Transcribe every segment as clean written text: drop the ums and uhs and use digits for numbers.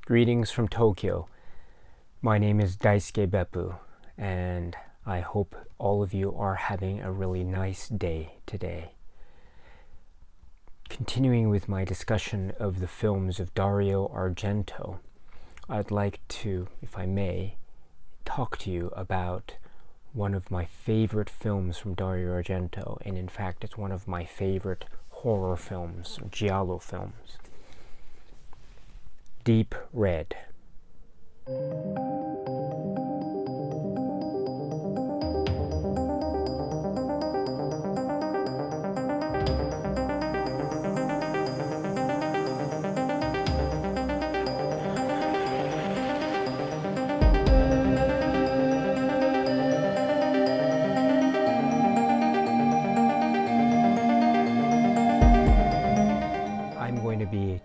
Greetings from Tokyo. My name is Daisuke Beppu, and I hope all of you are having a really nice day today. Continuing with my discussion of the films of Dario Argento, I'd like to, if I may, talk to you about one of my favorite films from Dario Argento, and in fact it's one of my favorite horror films, giallo films. Deep Red.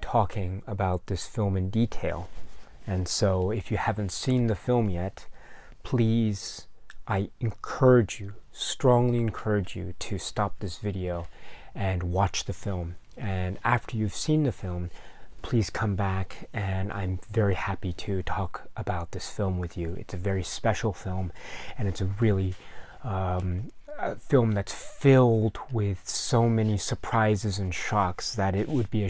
Talking about this film in detail, and so if you haven't seen the film yet, please, I strongly encourage you to stop this video and watch the film, and after you've seen the film, please come back and I'm very happy to talk about this film with you. It's a very special film, and it's a really a film that's filled with so many surprises and shocks that it would be a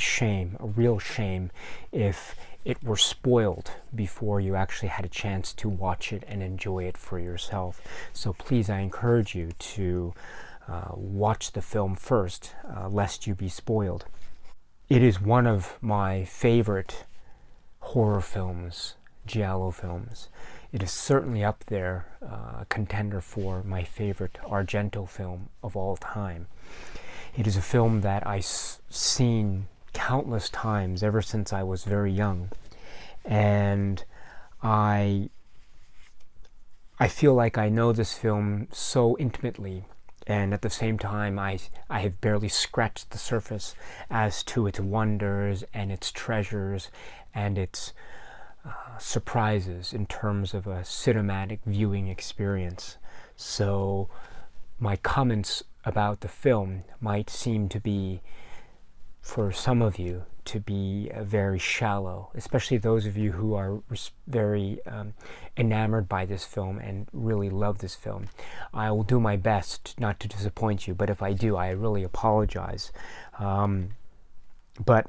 real shame, if it were spoiled before you actually had a chance to watch it and enjoy it for yourself. So please, I encourage you to watch the film first, lest you be spoiled. It is one of my favorite horror films, giallo films. It is certainly up there, a contender for my favorite Argento film of all time. It is a film that I've seen countless times ever since I was very young, and I feel like I know this film so intimately, and at the same time I have barely scratched the surface as to its wonders and its treasures and its surprises in terms of a cinematic viewing experience. So my comments about the film might seem to be, for some of you, to be very shallow, especially those of you who are very enamored by this film and really love this film. I will do my best not to disappoint you, but if I do, I really apologize. But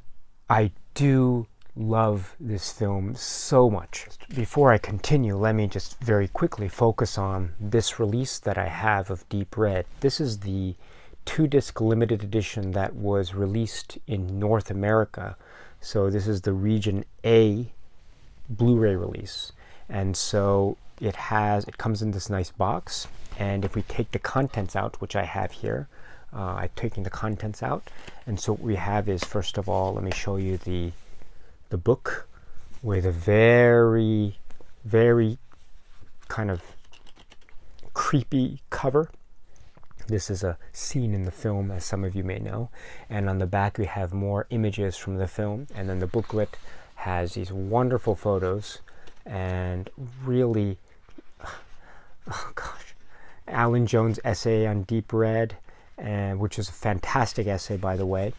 I do love this film so much. Before I continue, let me just very quickly focus on this release that I have of Deep Red. This is the 2-disc limited edition that was released in North America. So this is the Region A Blu-ray release. And so it comes in this nice box. And if we take the contents out, which I have here, I've taken the contents out. And so what we have is, first of all, let me show you the book with a very, very kind of creepy cover. This is a scene in the film, as some of you may know, and on the back we have more images from the film, and then the booklet has these wonderful photos and really, oh gosh, Alan Jones' essay on Deep Red, and which is a fantastic essay, by the way.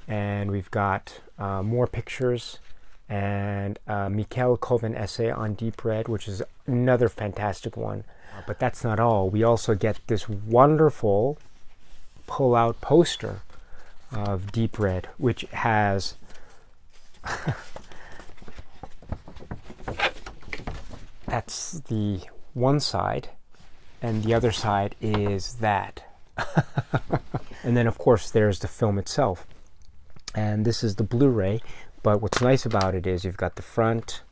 And we've got more pictures, and Mikhail Koven essay on Deep Red, which is another fantastic one. But that's not all. We also get this wonderful pull-out poster of Deep Red, which has that's the one side, and the other side is that. And then of course there's the film itself, and this is the Blu-ray. But what's nice about it is you've got the front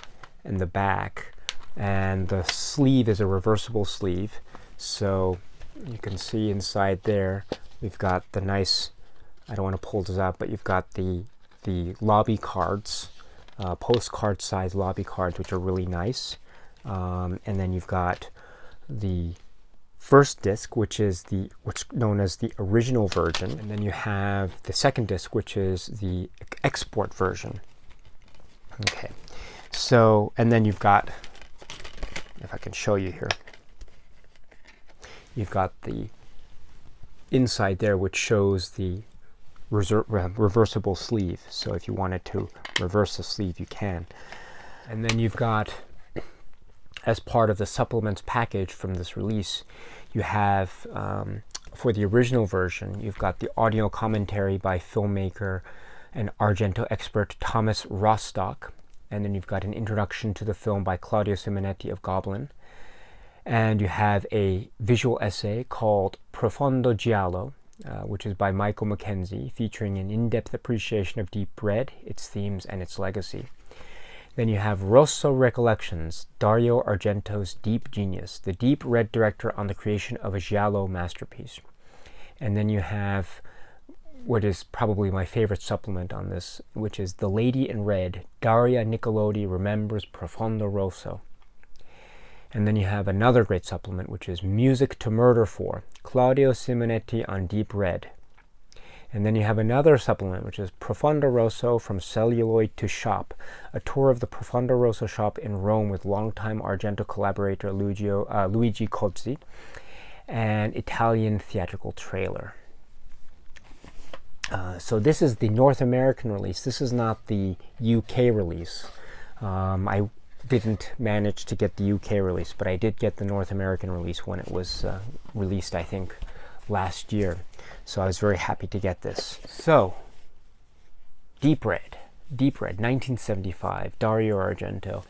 and the back, and the sleeve is a reversible sleeve. So you can see inside there, we've got the nice, I don't want to pull this out, but you've got the lobby cards, postcard size lobby cards, which are really nice. And then you've got the first disc, which is what's known as the original version, and then you have the second disc, which is the export version. Okay, so, and then you've got, if I can show you here, you've got the inside there, which shows the reversible sleeve. So if you wanted to reverse the sleeve, you can. And then you've got, as part of the supplements package from this release, you have, for the original version, you've got the audio commentary by filmmaker and Argento expert Thomas Rostock. And then you've got an introduction to the film by Claudio Simonetti of Goblin. And you have a visual essay called Profondo Giallo, which is by Michael Mackenzie, featuring an in-depth appreciation of Deep Red, its themes, and its legacy. Then you have Rosso Recollections, Dario Argento's Deep Genius, the Deep Red director on the creation of a Giallo masterpiece. And then you have what is probably my favorite supplement on this, which is The Lady in Red, Daria Nicolodi Remembers Profondo Rosso. And then you have another great supplement, which is Music to Murder For, Claudio Simonetti on Deep Red. And then you have another supplement, which is Profondo Rosso From Celluloid to Shop, a tour of the Profondo Rosso shop in Rome with longtime Argento collaborator Luigi Cozzi, and Italian theatrical trailer. So this is the North American release. This is not the UK release. I didn't manage to get the UK release, but I did get the North American release when it was released, I think, last year. So I was very happy to get this. So, Deep Red, 1975, Dario Argento.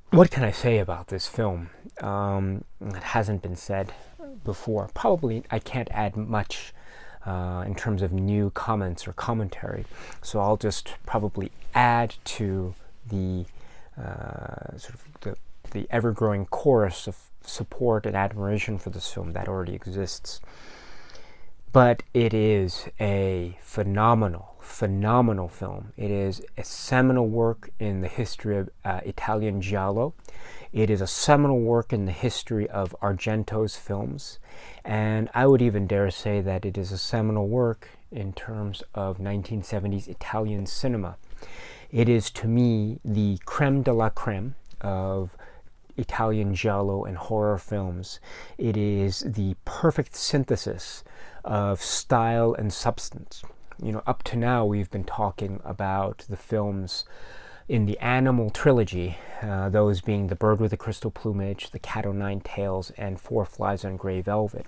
What can I say about this film that hasn't been said before? Probably I can't add much in terms of new comments or commentary. So I'll just probably add to the sort of the ever-growing chorus of support and admiration for this film that already exists. But it is a phenomenal film. It is a seminal work in the history of Italian Giallo. It is a seminal work in the history of Argento's films. And I would even dare say that it is a seminal work in terms of 1970s Italian cinema. It is, to me, the creme de la creme of Italian giallo and horror films. It is the perfect synthesis of style and substance. You know, up to now we've been talking about the films in the Animal trilogy, those being The Bird with the Crystal Plumage, The Cat o' Nine Tails, and Four Flies on Grey Velvet.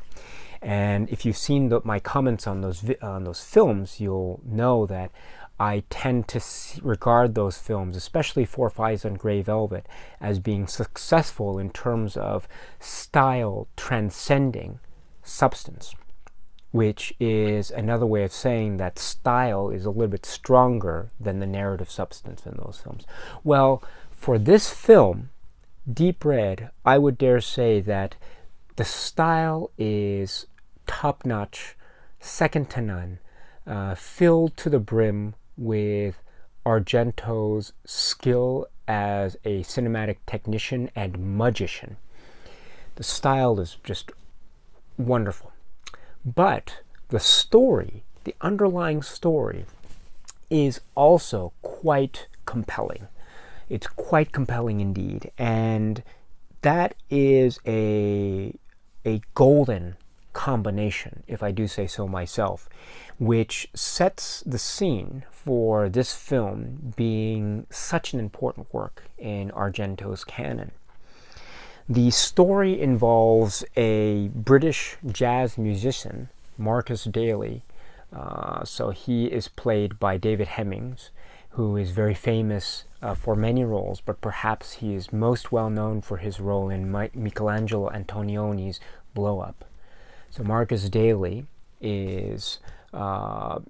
And if you've seen my comments on those films, you'll know that I tend to regard those films, especially Four Flies on Grey Velvet, as being successful in terms of style transcending substance, which is another way of saying that style is a little bit stronger than the narrative substance in those films. Well, for this film, Deep Red, I would dare say that the style is top-notch, second to none, filled to the brim with Argento's skill as a cinematic technician and magician. The style is just wonderful. But the story, the underlying story, is also quite compelling. It's quite compelling indeed. And that is a golden combination, if I do say so myself, which sets the scene for this film being such an important work in Argento's canon. The story involves a British jazz musician, Marcus Daly. So he is played by David Hemmings, who is very famous for many roles, but perhaps he is most well known for his role in Michelangelo Antonioni's Blow Up. So Marcus Daly is a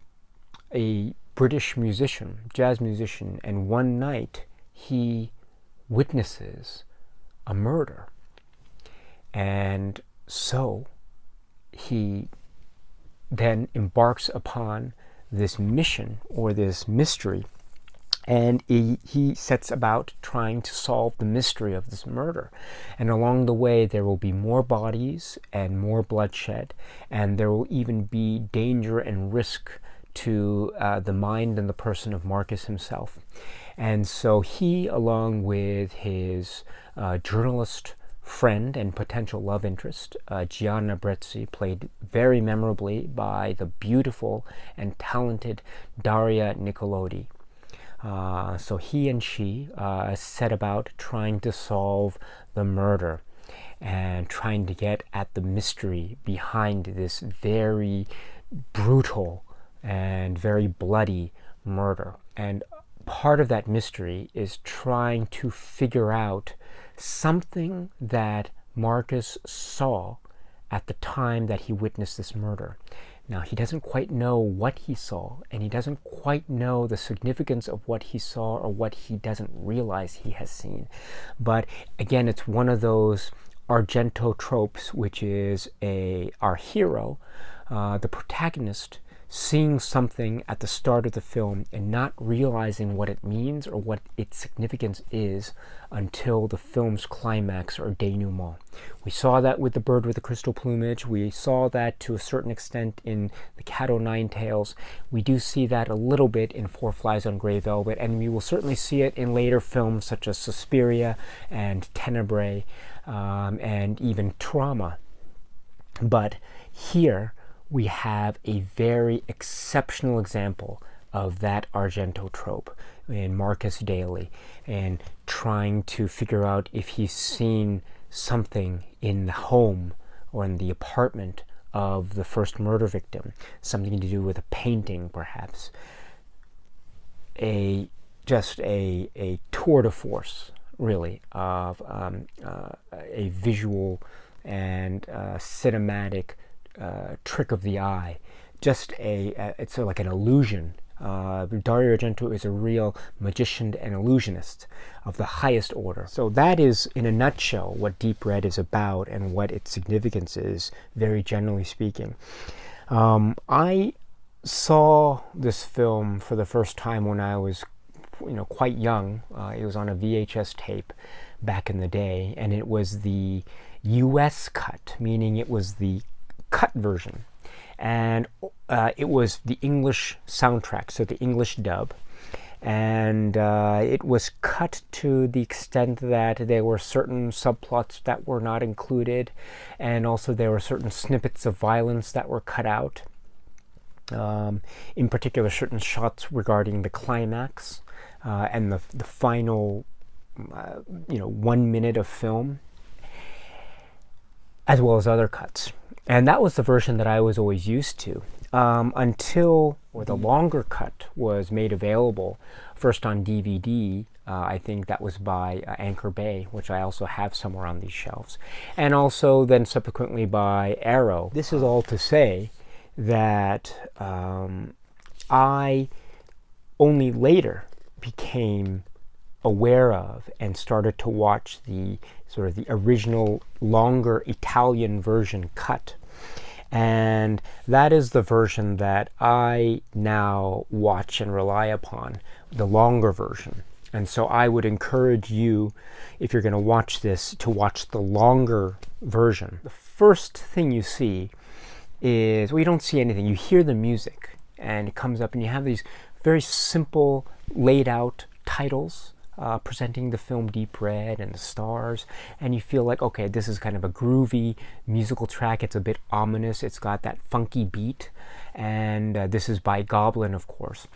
British musician, jazz musician, and one night he witnesses a murder. And so he then embarks upon this mission or this mystery, and he sets about trying to solve the mystery of this murder. And along the way there will be more bodies and more bloodshed, and there will even be danger and risk to the mind and the person of Marcus himself. And so he, along with his journalist friend and potential love interest, Gianna Brezzi, played very memorably by the beautiful and talented Daria Nicolodi, So he and she set about trying to solve the murder and trying to get at the mystery behind this very brutal and very bloody murder. And part of that mystery is trying to figure out something that Marcus saw at the time that he witnessed this murder. Now, he doesn't quite know what he saw, and he doesn't quite know the significance of what he saw or what he doesn't realize he has seen. But again, it's one of those Argento tropes, which is our hero, the protagonist, seeing something at the start of the film and not realizing what it means or what its significance is until the film's climax or denouement. We saw that with The Bird with the Crystal Plumage. We saw that to a certain extent in The Cat o' Nine Tails. We do see that a little bit in Four Flies on Grey Velvet, and we will certainly see it in later films such as Suspiria and Tenebrae, and even Trauma. But here we have a very exceptional example of that Argento trope in Marcus Daly, and trying to figure out if he's seen something in the home or in the apartment of the first murder victim, something to do with a painting perhaps. Just a tour de force, really, of a visual and cinematic trick of the eye. It's like an illusion. Dario Argento is a real magician and illusionist of the highest order. So that is, in a nutshell, what Deep Red is about and what its significance is, very generally speaking. I saw this film for the first time when I was quite young. It was on a VHS tape back in the day, and it was the US cut, meaning it was the cut version, and it was the English soundtrack, so the English dub, and it was cut to the extent that there were certain subplots that were not included, and also there were certain snippets of violence that were cut out, in particular certain shots regarding the climax and the final 1 minute of film, as well as other cuts. And that was the version that I was always used to, until the longer cut was made available, first on DVD. I think that was by Anchor Bay, which I also have somewhere on these shelves, and also then subsequently by Arrow. This is all to say that I only later became aware of and started to watch the sort of the original longer Italian version cut, and that is the version that I now watch and rely upon, the longer version. And so I would encourage you, if you're going to watch this, to watch the longer version. The first thing you see is, well, you don't see anything. You hear the music and it comes up, and you have these very simple laid out titles presenting the film Deep Red and the stars, and you feel like, okay, this is kind of a groovy musical track. It's a bit ominous. It's got that funky beat, and this is by Goblin, of course.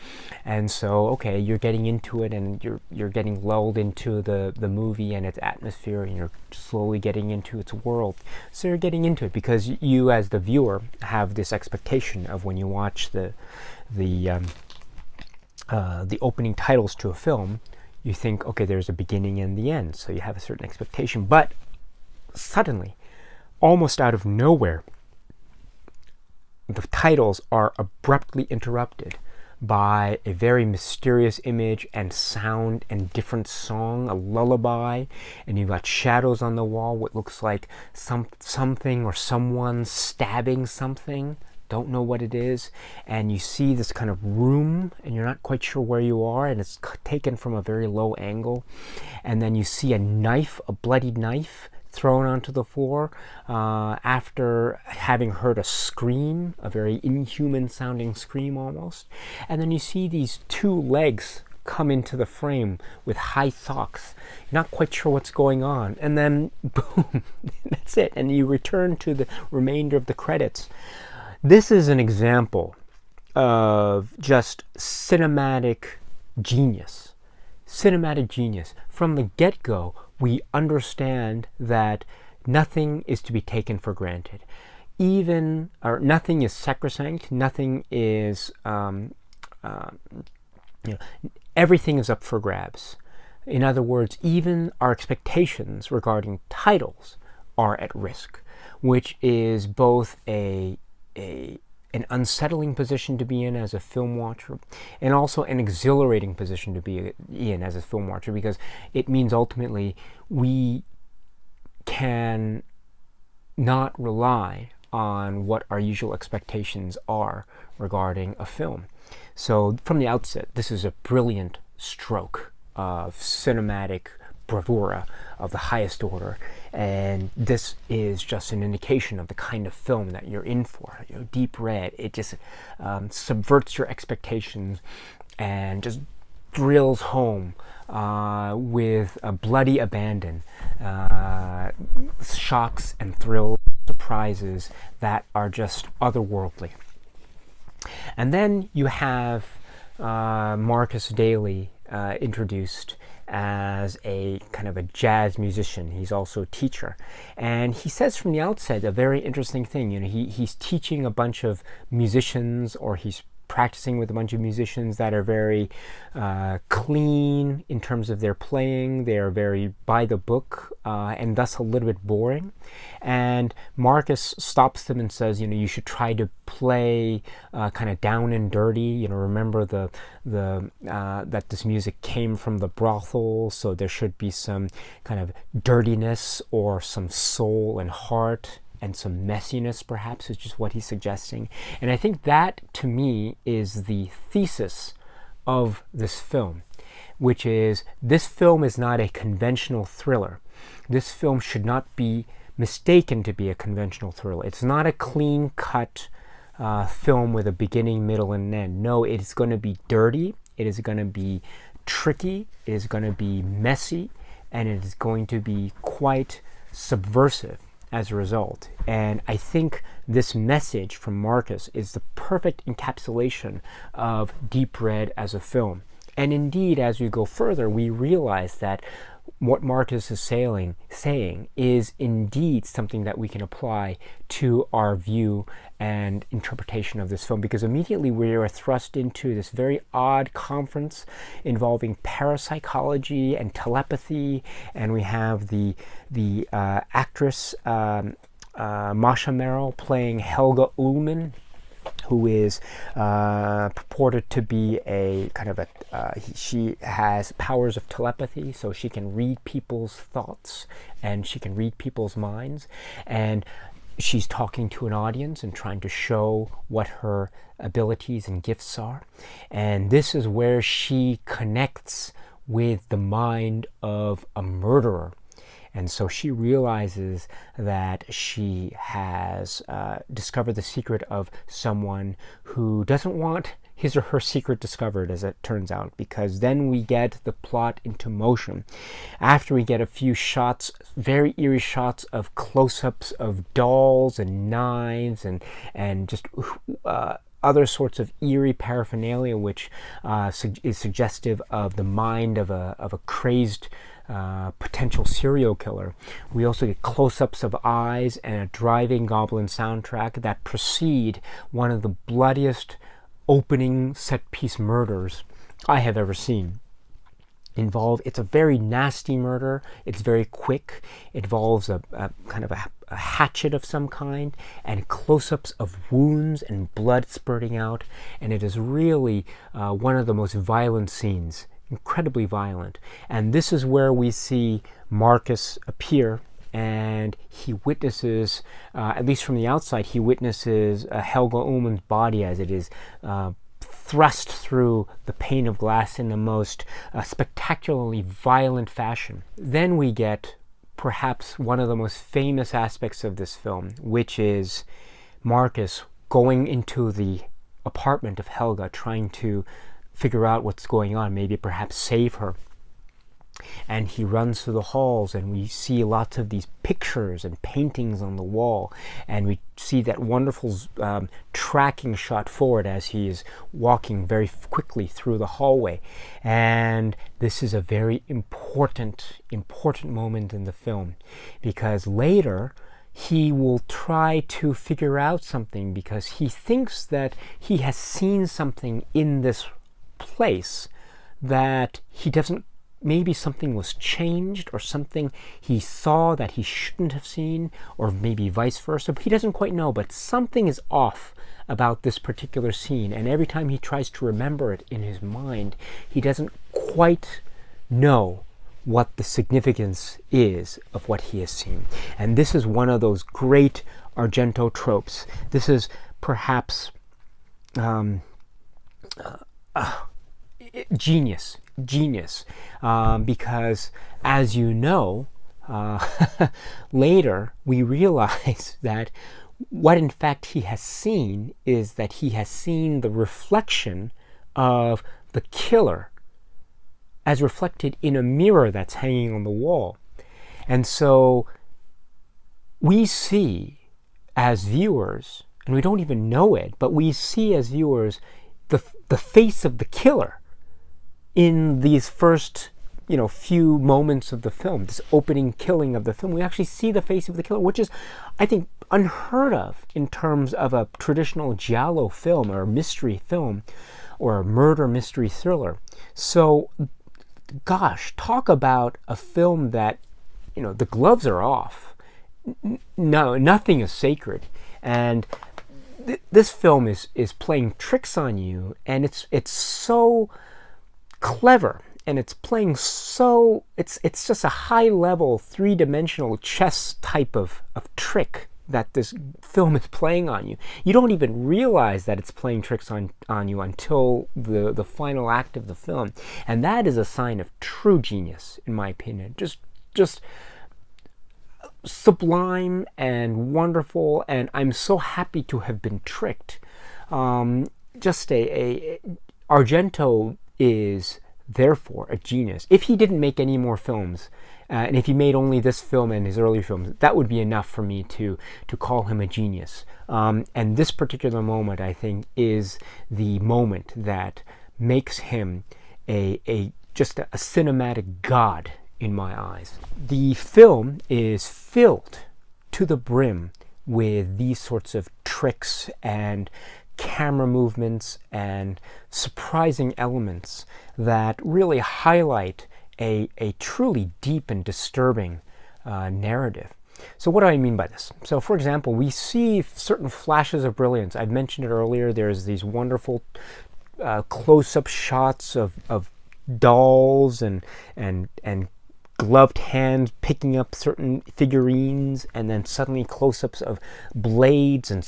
And so, okay, you're getting into it, and you're getting lulled into the movie and its atmosphere, and you're slowly getting into its world. So you're getting into it because you, as the viewer, have this expectation of when you watch the opening titles to a film. You think, okay, there's a beginning and the end, so you have a certain expectation. But suddenly, almost out of nowhere, the titles are abruptly interrupted by a very mysterious image and sound and different song, a lullaby, and you've got shadows on the wall, what looks like something or someone stabbing something. Don't know what it is, and you see this kind of room, and you're not quite sure where you are, and it's taken from a very low angle, and then you see a knife, a bloody knife, thrown onto the floor after having heard a scream, a very inhuman sounding scream almost, and then you see these two legs come into the frame with high socks. You're not quite sure what's going on, and then boom, that's it, and you return to the remainder of the credits. This is an example of just cinematic genius, cinematic genius. From the get-go, we understand that nothing is to be taken for granted. Nothing is sacrosanct, nothing is, everything is up for grabs. In other words, even our expectations regarding titles are at risk, which is both an unsettling position to be in as a film watcher, and also an exhilarating position to be in as a film watcher, because it means ultimately we can not rely on what our usual expectations are regarding a film. So from the outset, this is a brilliant stroke of cinematic bravura of the highest order, and this is just an indication of the kind of film that you're in for. Deep Red, it just subverts your expectations and just drills home with a bloody abandon shocks and thrills, surprises that are just otherworldly. And then you have Marcus Daly introduced as a kind of a jazz musician. He's also a teacher, and he says from the outset a very interesting thing. He's teaching a bunch of musicians, or he's practicing with a bunch of musicians that are very clean in terms of their playing. They are very by the book, and thus a little bit boring. And Marcus stops them and says, you should try to play kind of down and dirty. Remember that this music came from the brothel, so there should be some kind of dirtiness or some soul and heart and some messiness, perhaps, is just what he's suggesting. And I think that, to me, is the thesis of this film, which is this film is not a conventional thriller. This film should not be mistaken to be a conventional thriller. It's not a clean-cut film with a beginning, middle, and end. No, it's going to be dirty, it is going to be tricky, it is going to be messy, and it is going to be quite subversive as a result. And I think this message from Marcus is the perfect encapsulation of Deep Red as a film. And indeed, as we go further, we realize that what Marcus is saying is indeed something that we can apply to our view and interpretation of this film, because immediately we are thrust into this very odd conference involving parapsychology and telepathy, and we have the actress Masha Merrill playing Helga Ullman, who is purported to be a kind of she has powers of telepathy, so she can read people's thoughts and she can read people's minds, and she's talking to an audience and trying to show what her abilities and gifts are. And this is where she connects with the mind of a murderer. And so she realizes that she has discovered the secret of someone who doesn't want his or her secret discovered, as it turns out, because then we get the plot into motion. After we get a few shots, very eerie shots of close-ups of dolls and knives and just other sorts of eerie paraphernalia, which is suggestive of the mind of a crazed potential serial killer. We also get close-ups of eyes and a driving goblin soundtrack that precede one of the bloodiest opening set-piece murders I have ever seen. It's a very nasty murder. It's very quick. It involves a kind of a hatchet of some kind and close-ups of wounds and blood spurting out. And it is really one of the most violent scenes, incredibly violent. And this is where we see Marcus appear, and he witnesses, at least from the outside, he witnesses Helga Ullman's body as it is thrust through the pane of glass in the most spectacularly violent fashion. Then we get perhaps one of the most famous aspects of this film, which is Marcus going into the apartment of Helga, trying to figure out what's going on, maybe perhaps save her. And he runs through the halls, and we see lots of these pictures and paintings on the wall, and we see that wonderful tracking shot forward as he is walking very quickly through the hallway. And this is a very important moment in the film, because later he will try to figure out something, because he thinks that he has seen something in this place that he doesn't. Maybe something was changed, or something he saw that he shouldn't have seen, or maybe vice versa. But he doesn't quite know, but something is off about this particular scene. And every time he tries to remember it in his mind, he doesn't quite know what the significance is of what he has seen. And this is one of those great Argento tropes. This is perhaps genius, because, as you know, later we realize that what in fact he has seen is that he has seen the reflection of the killer as reflected in a mirror that's hanging on the wall. And so we see as viewers, and we don't even know it, but we see as viewers the face of the killer in these first, few moments of the film, this opening killing of the film. We actually see the face of the killer, which is, I think, unheard of in terms of a traditional giallo film or a mystery film or a murder mystery thriller. So, gosh, talk about a film that, the gloves are off. No, nothing is sacred. And this film is playing tricks on you, and it's so clever, and it's playing so, it's just a high level, three-dimensional chess type of trick that this film is playing on you. You don't even realize that it's playing tricks on you until the final act of the film. And that is a sign of true genius, in my opinion. Just sublime and wonderful, and I'm so happy to have been tricked. Argento is therefore a genius. If he didn't make any more films, and if he made only this film and his earlier films, that would be enough for me to call him a genius. And this particular moment, I think, is the moment that makes him just a cinematic god in my eyes. The film is filled to the brim with these sorts of tricks and camera movements and surprising elements that really highlight a truly deep and disturbing narrative. So what do I mean by this? So, for example, we see certain flashes of brilliance. I've mentioned it earlier. There's these wonderful close-up shots of dolls and gloved hands picking up certain figurines, and then suddenly close-ups of blades and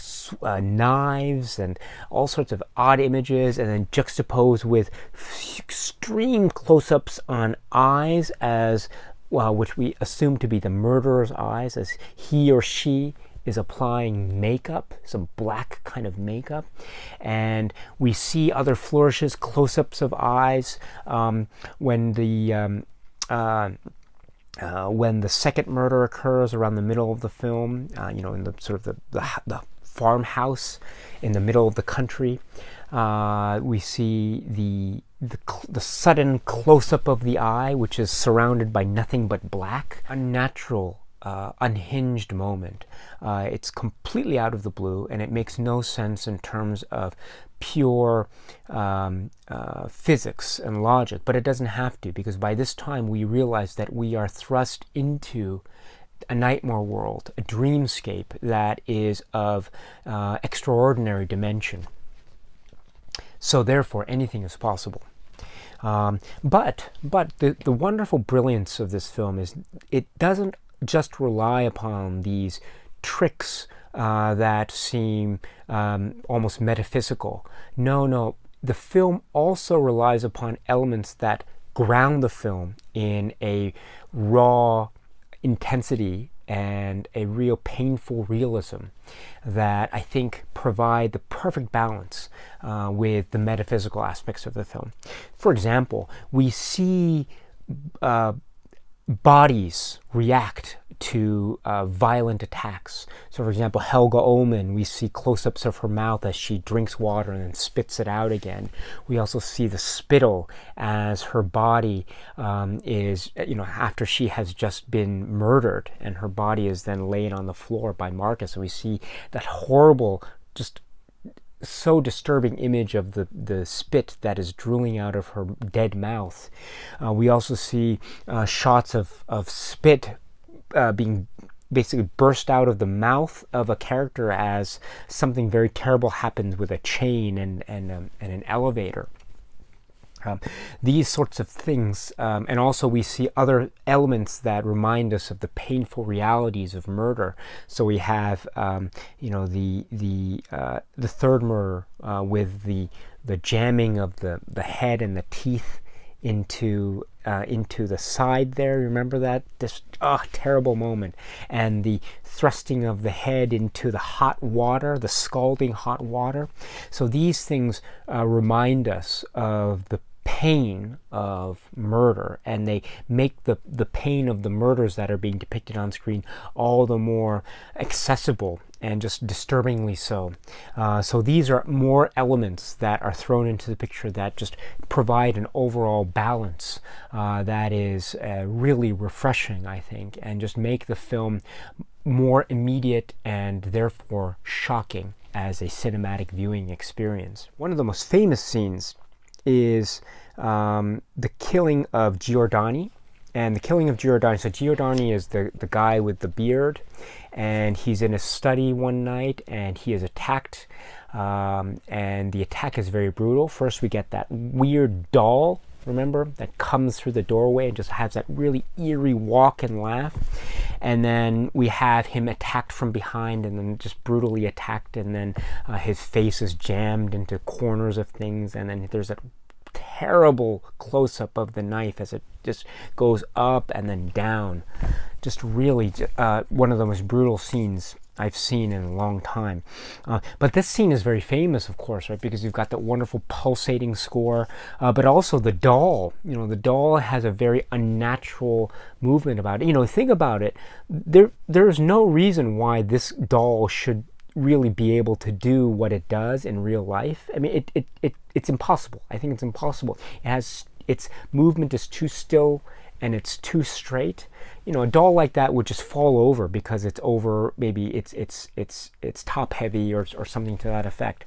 knives and all sorts of odd images, and then juxtaposed with extreme close-ups on eyes, which we assume to be the murderer's eyes, as he or she is applying makeup, some black kind of makeup. And we see other flourishes, close-ups of eyes, when the second murder occurs around the middle of the film, in the sort of the farmhouse in the middle of the country, we see the sudden close-up of the eye, which is surrounded by nothing but black. Unnatural, unhinged moment. It's completely out of the blue, and it makes no sense in terms of pure physics and logic, but it doesn't have to, because by this time we realize that we are thrust into a nightmare world, a dreamscape that is of extraordinary dimension. So therefore anything is possible. But the wonderful brilliance of this film is it doesn't just rely upon these tricks that seem almost metaphysical. No, the film also relies upon elements that ground the film in a raw intensity and a real painful realism that I think provide the perfect balance with the metaphysical aspects of the film. For example, we see bodies react to violent attacks. So for example, Helga Ullman, we see close-ups of her mouth as she drinks water and then spits it out again. We also see the spittle as her body is, after she has just been murdered, and her body is then laid on the floor by Marcus. And we see that horrible, just so disturbing image of the spit that is drooling out of her dead mouth. We also see shots of spit being basically burst out of the mouth of a character as something very terrible happens with a chain and an elevator. These sorts of things, and also we see other elements that remind us of the painful realities of murder. So we have, the third murder with the jamming of the head and the teeth into the side there. Remember that? This terrible moment. And the thrusting of the head into the hot water, the scalding hot water. So these things remind us of the pain of murder, and they make the pain of the murders that are being depicted on screen all the more accessible and just disturbingly so. So these are more elements that are thrown into the picture that just provide an overall balance that is really refreshing, I think, and just make the film more immediate and therefore shocking as a cinematic viewing experience. One of the most famous scenes is the Killing of Giordani. And the Killing of Giordani, so Giordani is the guy with the beard, and he's in a study one night and he is attacked, and the attack is very brutal. First we get that weird doll, remember, that comes through the doorway and just has that really eerie walk and laugh. And then we have him attacked from behind, and then just brutally attacked, and then his face is jammed into corners of things, and then there's that terrible close-up of the knife as it just goes up and then down. Just really one of the most brutal scenes I've seen in a long time. But this scene is very famous, of course, right? Because you've got that wonderful pulsating score, but also the doll. The doll has a very unnatural movement about it. Think about it. There's no reason why this doll should really be able to do what it does in real life. I mean, it's impossible. I think it's impossible. Its movement is too still and it's too straight. A doll like that would just fall over because it's over, maybe it's top heavy or something to that effect.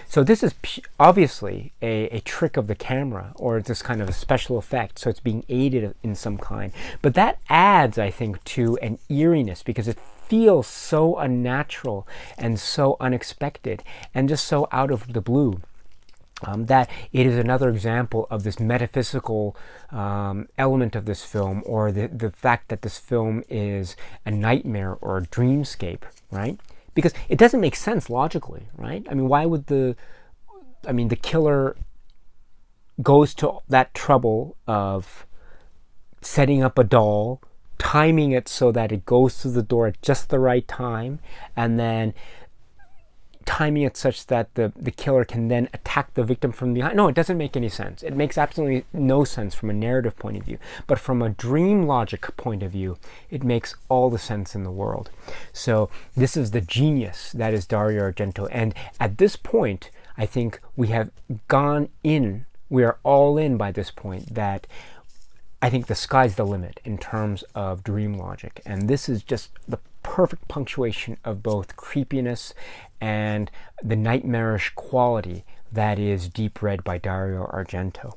So this is obviously a trick of the camera, or this kind of a special effect. So it's being aided in some kind. But that adds, I think, to an eeriness because it feels so unnatural and so unexpected and just so out of the blue. That it is another example of this metaphysical element of this film, or the fact that this film is a nightmare or a dreamscape, right? Because it doesn't make sense logically, right? I mean, why would the killer goes to that trouble of setting up a doll, timing it so that it goes through the door at just the right time, and then timing it such that the killer can then attack the victim from behind. No, it doesn't make any sense. It makes absolutely no sense from a narrative point of view. But from a dream logic point of view, it makes all the sense in the world. So this is the genius that is Dario Argento. And at this point, I think we have gone in, we are all in by this point, that I think the sky's the limit in terms of dream logic. And this is just the perfect punctuation of both creepiness and the nightmarish quality that is deep read by Dario Argento.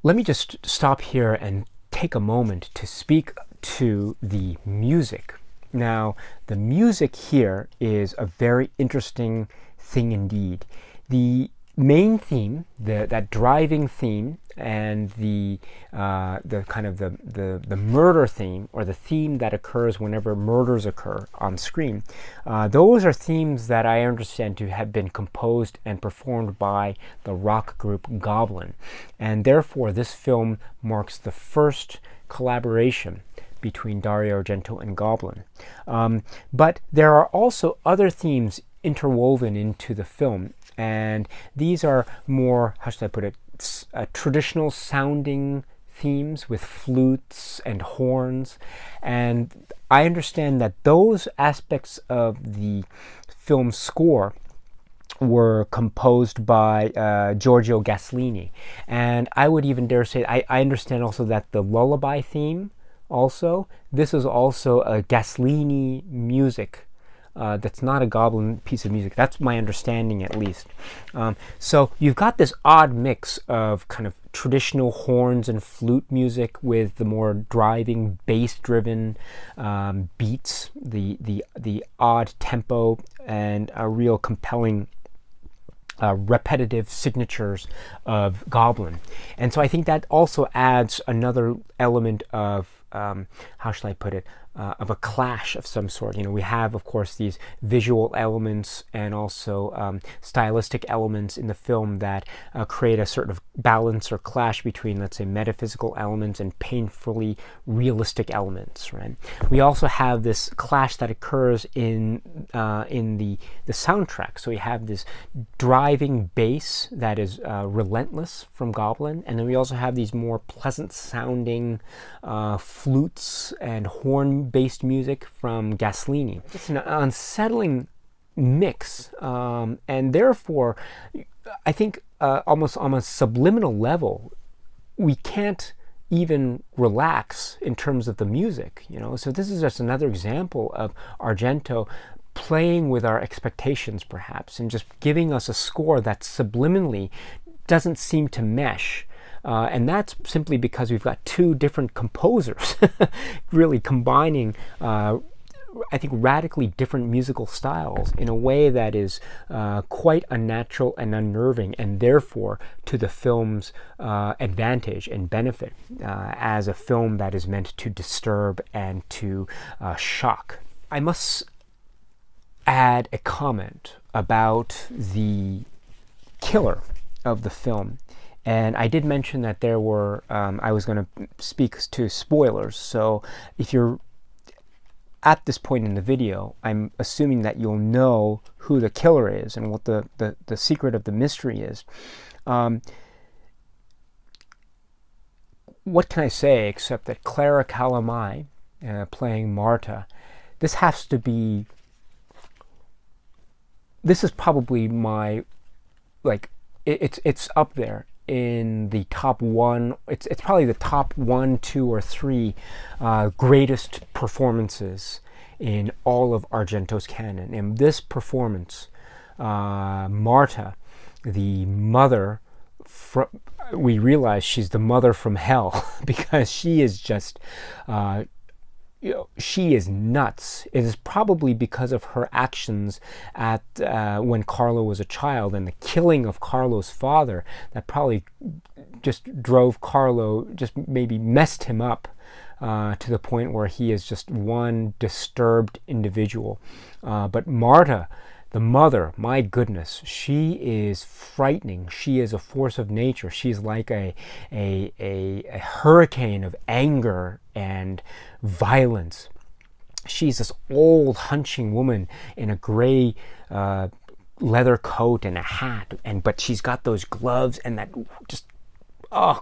Let me just stop here and take a moment to speak to the music. Now, the music here is a very interesting thing indeed. The main theme, that driving theme, and the kind of the murder theme, or the theme that occurs whenever murders occur on screen, those are themes that I understand to have been composed and performed by the rock group Goblin, and therefore this film marks the first collaboration between Dario Argento and Goblin. But there are also other themes interwoven into the film, and these are more, how should I put it, traditional sounding themes with flutes and horns, and I understand that those aspects of the film score were composed by Giorgio Gaslini. And I would even dare say, I understand also that the lullaby theme also, this is also a Gaslini music. That's not a Goblin piece of music. That's my understanding, at least. So you've got this odd mix of kind of traditional horns and flute music with the more driving, bass-driven beats, the odd tempo, and a real compelling repetitive signatures of Goblin. And so I think that also adds another element of how shall I put it, of a clash of some sort. We have, of course, these visual elements and also stylistic elements in the film that create a sort of balance or clash between, let's say, metaphysical elements and painfully realistic elements, right? We also have this clash that occurs in the soundtrack. So we have this driving bass that is relentless from Goblin, and then we also have these more pleasant sounding flutes and horn-based music from Gaslini. It's an unsettling mix, and therefore, I think almost on a subliminal level, we can't even relax in terms of the music. So this is just another example of Argento playing with our expectations, perhaps, and just giving us a score that subliminally doesn't seem to mesh. And that's simply because we've got two different composers really combining, I think, radically different musical styles in a way that is quite unnatural and unnerving, and therefore to the film's advantage and benefit as a film that is meant to disturb and to shock. I must add a comment about the killer of the film. And I did mention that there were, I was going to speak to spoilers. So if you're at this point in the video, I'm assuming that you'll know who the killer is and what the secret of the mystery is. What can I say except that Clara Calamai, playing Marta, this is probably my, it's up there in the top one. It's probably the top 1, 2, or 3 greatest performances in all of Argento's canon. In this performance, Marta, the mother, we realize she's the mother from hell because she is just she is nuts. It is probably because of her actions at when Carlo was a child and the killing of Carlo's father that probably just drove Carlo, just maybe messed him up to the point where he is just one disturbed individual. But Marta, the mother, my goodness, she is frightening. She is a force of nature. She's like a hurricane of anger and violence. She's this old hunching woman in a gray leather coat and a hat, but she's got those gloves and that just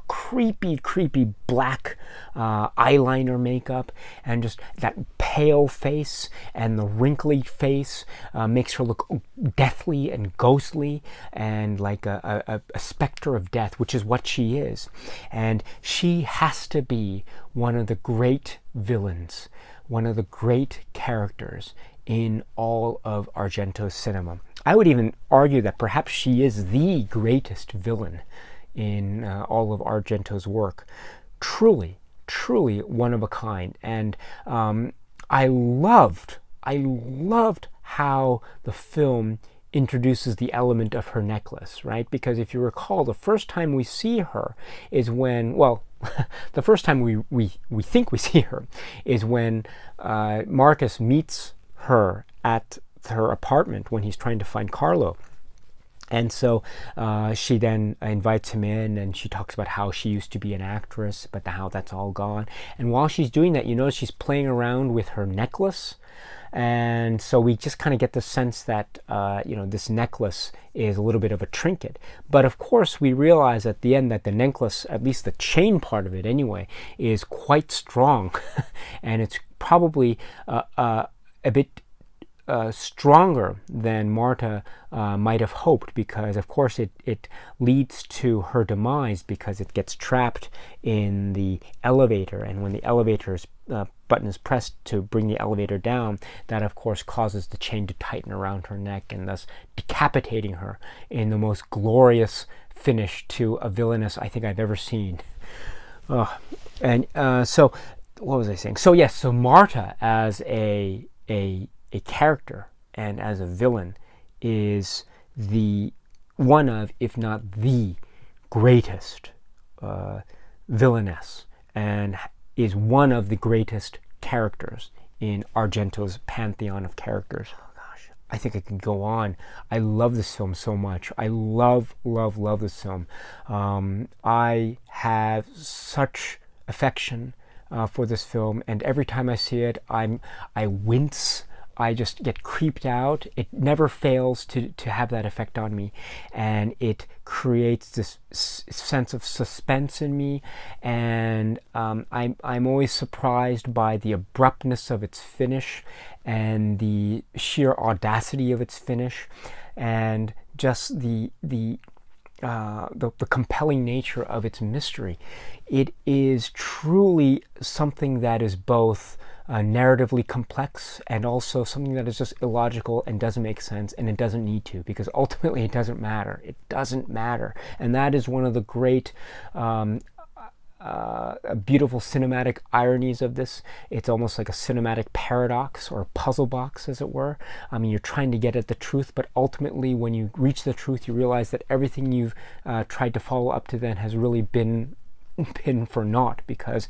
creepy black eyeliner makeup, and just that pale face and the wrinkly face makes her look deathly and ghostly and like a specter of death, which is what she is. And she has to be one of the great villains, one of the great characters in all of Argento's cinema. I would even argue that perhaps she is the greatest villain in all of Argento's work. Truly one of a kind. And I loved how the film introduces the element of her necklace, right? Because if you recall, the first time we see her is when, the first time we think we see her is when Marcus meets her at her apartment when he's trying to find Carlo. And so she then invites him in, and she talks about how she used to be an actress, but how that's all gone. And while she's doing that, you notice she's playing around with her necklace. And so we just kind of get the sense that, this necklace is a little bit of a trinket. But of course, we realize at the end that the necklace, at least the chain part of it anyway, is quite strong. And it's probably a bit stronger than Marta might have hoped, because of course it leads to her demise, because it gets trapped in the elevator, and when the elevator's button is pressed to bring the elevator down, that of course causes the chain to tighten around her neck, and thus decapitating her in the most glorious finish to a villainess I think I've ever seen. So what was I saying? So yes, so Marta as a character and as a villain is the one of, if not the greatest villainess, and is one of the greatest characters in Argento's pantheon of characters. Oh gosh, I think I can go on. I love this film so much. I love this film. I have such affection for this film, and every time I see it, I wince. I just get creeped out. It never fails to have that effect on me, and it creates this sense of suspense in me, and I'm always surprised by the abruptness of its finish and the sheer audacity of its finish, and just the compelling nature of its mystery. It is truly something that is both narratively complex and also something that is just illogical and doesn't make sense, and it doesn't need to, because ultimately it doesn't matter. It doesn't matter. And that is one of the great beautiful cinematic ironies of this. It's almost like a cinematic paradox or a puzzle box, as it were. I mean, you're trying to get at the truth, but ultimately when you reach the truth, you realize that everything you've tried to follow up to then has really been for naught, because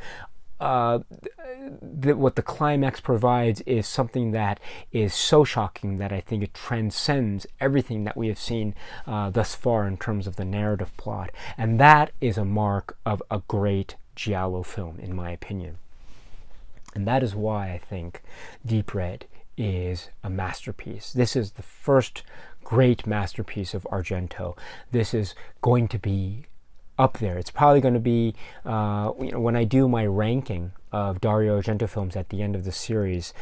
what the climax provides is something that is so shocking that I think it transcends everything that we have seen thus far in terms of the narrative plot. And that is a mark of a great giallo film, in my opinion. And that is why I think Deep Red is a masterpiece. This is the first great masterpiece of Argento. This is going to be up there. It's probably going to be, when I do my ranking of Dario Argento films at the end of the series,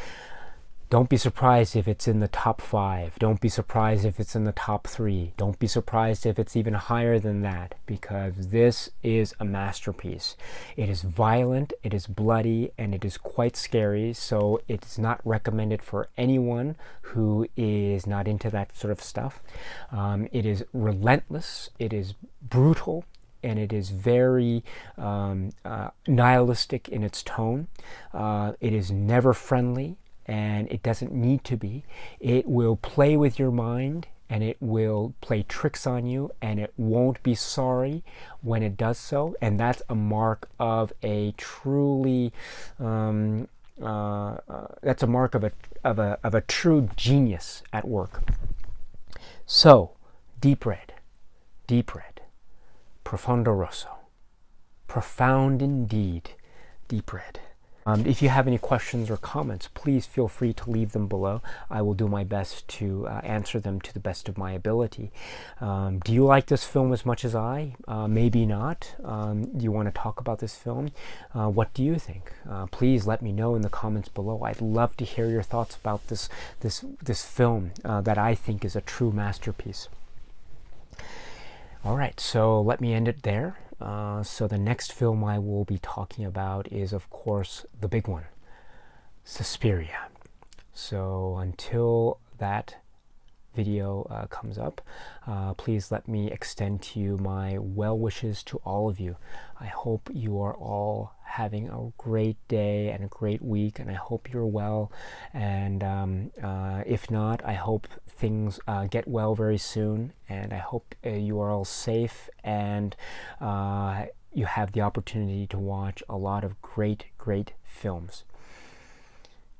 don't be surprised if it's in the top 5. Don't be surprised if it's in the top 3. Don't be surprised if it's even higher than that, because this is a masterpiece. It is violent, it is bloody, and it is quite scary, so it's not recommended for anyone who is not into that sort of stuff. It is relentless, it is brutal, and it is very nihilistic in its tone. It is never friendly, and it doesn't need to be. It will play with your mind, and it will play tricks on you, and it won't be sorry when it does so. And that's a mark of a truly that's a mark of a true genius at work. So, Deep Red. Profondo Rosso. Profound indeed, Deep Red. If you have any questions or comments, please feel free to leave them below. I will do my best to answer them to the best of my ability. Do you like this film as much as I? Maybe not. Do you want to talk about this film? What do you think? Please let me know in the comments below. I'd love to hear your thoughts about this film that I think is a true masterpiece. All right, so let me end it there. So the next film I will be talking about is, of course, the big one, Suspiria. So until that video comes up, please let me extend to you my well wishes to all of you. I hope you are all having a great day and a great week, and I hope you're well, and if not, I hope things get well very soon, and I hope you are all safe, and you have the opportunity to watch a lot of great films.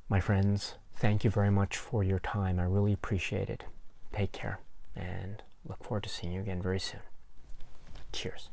My friends, thank you very much for your time. I really appreciate it. Take care, and look forward to seeing you again very soon. Cheers.